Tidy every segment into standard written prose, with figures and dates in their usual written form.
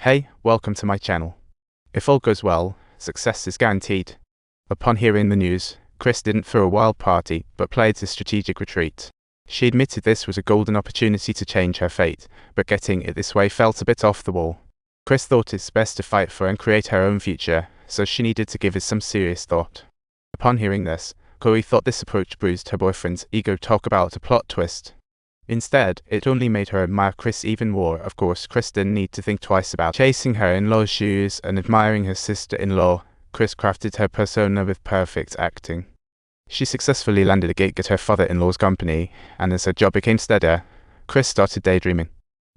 Hey, welcome to my channel. If all goes well, success is guaranteed. Upon hearing the news, Chris didn't throw a wild party, but played a strategic retreat. She admitted this was a golden opportunity to change her fate, but getting it this way felt a bit off the wall. Chris thought it's best to fight for and create her own future, so she needed to give it some serious thought. Upon hearing this, Chloe thought this approach bruised her boyfriend's ego. Talk about a plot twist. Instead, it only made her admire Chris even more. Of course, Chris didn't need to think twice about chasing her in-law's shoes and admiring her sister-in-law. Chris crafted her persona with perfect acting. She successfully landed a gig at her father-in-law's company, and as her job became steadier, Chris started daydreaming.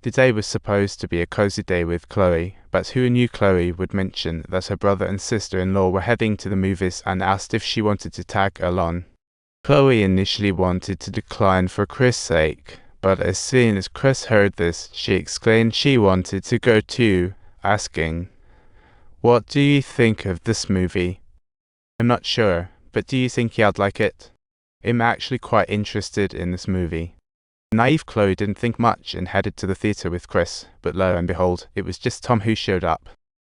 The day was supposed to be a cozy day with Chloe, but who knew Chloe would mention that her brother and sister-in-law were heading to the movies and asked if she wanted to tag along. Chloe initially wanted to decline for Chris' sake, but as soon as Chris heard this, she exclaimed she wanted to go too, asking, "What do you think of this movie?" "I'm not sure, but do you think I'd like it? I'm actually quite interested in this movie." Naive Chloe didn't think much and headed to the theater with Chris, but lo and behold, it was just Tom who showed up.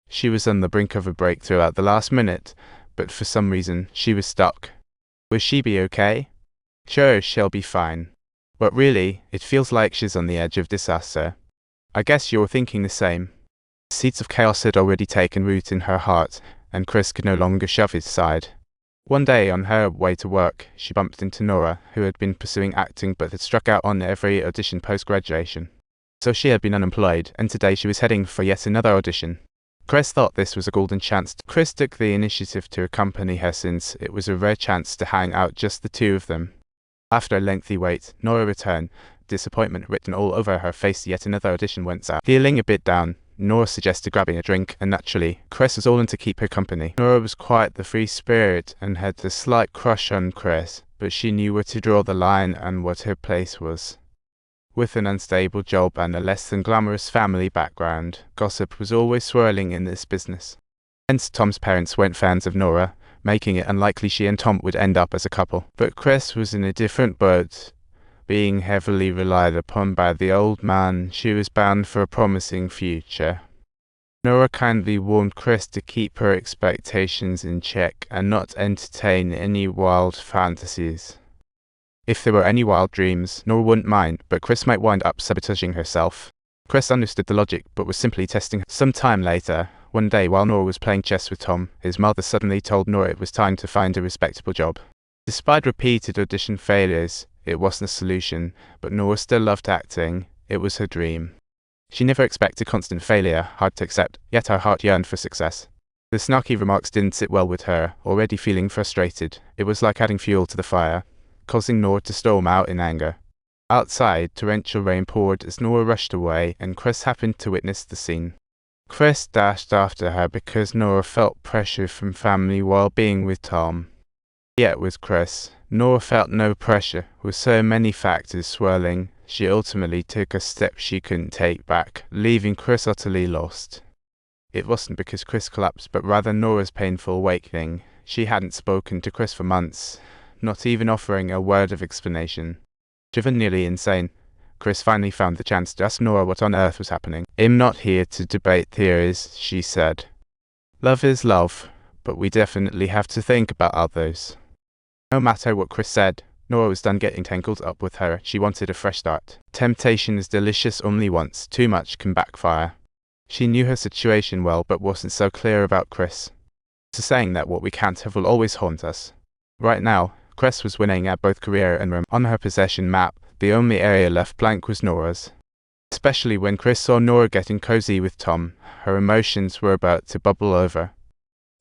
She was on the brink of a breakthrough at the last minute, but for some reason, she was stuck. Will she be okay? Sure, she'll be fine. But really, it feels like she's on the edge of disaster. I guess you're thinking the same. Seeds of chaos had already taken root in her heart, and Chris could no longer shove it aside. One day, on her way to work, she bumped into Nora, who had been pursuing acting but had struck out on every audition post-graduation. So she had been unemployed, and today she was heading for yet another audition. Chris thought this was a golden chance. Chris took the initiative to accompany her since it was a rare chance to hang out just the two of them. After a lengthy wait, Nora returned, disappointment written all over her face. Yet another audition went out. Feeling a bit down, Nora suggested grabbing a drink, and naturally, Chris was all in to keep her company. Nora was quite the free spirit and had a slight crush on Chris, but she knew where to draw the line and what her place was. With an unstable job and a less than glamorous family background, gossip was always swirling in this business. Hence, Tom's parents weren't fans of Nora, making it unlikely she and Tom would end up as a couple. But Chris was in a different boat. Being heavily relied upon by the old man, she was bound for a promising future. Nora kindly warned Chris to keep her expectations in check and not entertain any wild fantasies. If there were any wild dreams, Nora wouldn't mind, but Chris might wind up sabotaging herself. Chris understood the logic, but was simply testing her. Some time later, one day while Nora was playing chess with Tom, his mother suddenly told Nora it was time to find a respectable job. Despite repeated audition failures, it wasn't a solution, but Nora still loved acting. It was her dream. She never expected constant failure, hard to accept, yet her heart yearned for success. The snarky remarks didn't sit well with her, already feeling frustrated. It was like adding fuel to the fire, causing Nora to storm out in anger. Outside, torrential rain poured as Nora rushed away, and Chris happened to witness the scene. Chris dashed after her because Nora felt pressure from family while being with Tom. Yet with Chris, Nora felt no pressure. With so many factors swirling, she ultimately took a step she couldn't take back, leaving Chris utterly lost. It wasn't because Chris collapsed, but rather Nora's painful awakening. She hadn't spoken to Chris for months, not even offering a word of explanation. Driven nearly insane, Chris finally found the chance to ask Nora what on earth was happening. "I'm not here to debate theories," she said. "Love is love, but we definitely have to think about others." No matter what Chris said, Nora was done getting tangled up with her. She wanted a fresh start. Temptation is delicious only once. Too much can backfire. She knew her situation well, but wasn't so clear about Chris. It's a saying that what we can't have will always haunt us. Right now, Chris was winning at both career and romance. On her possession map, the only area left blank was Nora's. Especially when Chris saw Nora getting cozy with Tom, her emotions were about to bubble over.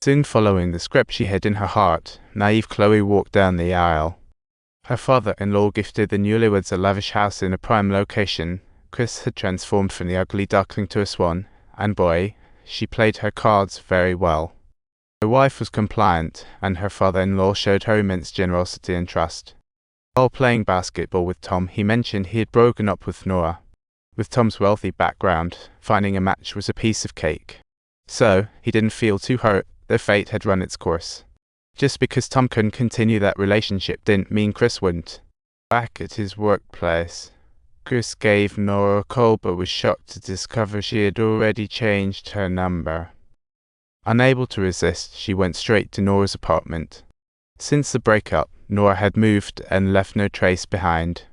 Soon following the script she hid in her heart, naive Chloe walked down the aisle. Her father-in-law gifted the newlyweds a lavish house in a prime location. Chris had transformed from the ugly duckling to a swan, and boy, she played her cards very well. Her wife was compliant, and her father-in-law showed her immense generosity and trust. While playing basketball with Tom, he mentioned he had broken up with Nora. With Tom's wealthy background, finding a match was a piece of cake. So, he didn't feel too hurt. Their fate had run its course. Just because Tom couldn't continue that relationship didn't mean Chris wouldn't. Back at his workplace, Chris gave Nora a call but was shocked to discover she had already changed her number. Unable to resist, she went straight to Nora's apartment. Since the breakup, Nora had moved and left no trace behind.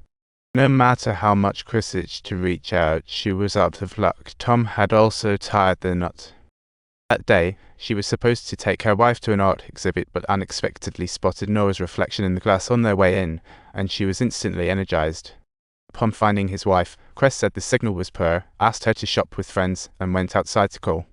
No matter how much Chris itched to reach out, she was out of luck. Tom had also tied the knot. That day, she was supposed to take her wife to an art exhibit but unexpectedly spotted Nora's reflection in the glass on their way in, and she was instantly energized. Upon finding his wife, Chris said the signal was poor, asked her to shop with friends, and went outside to call.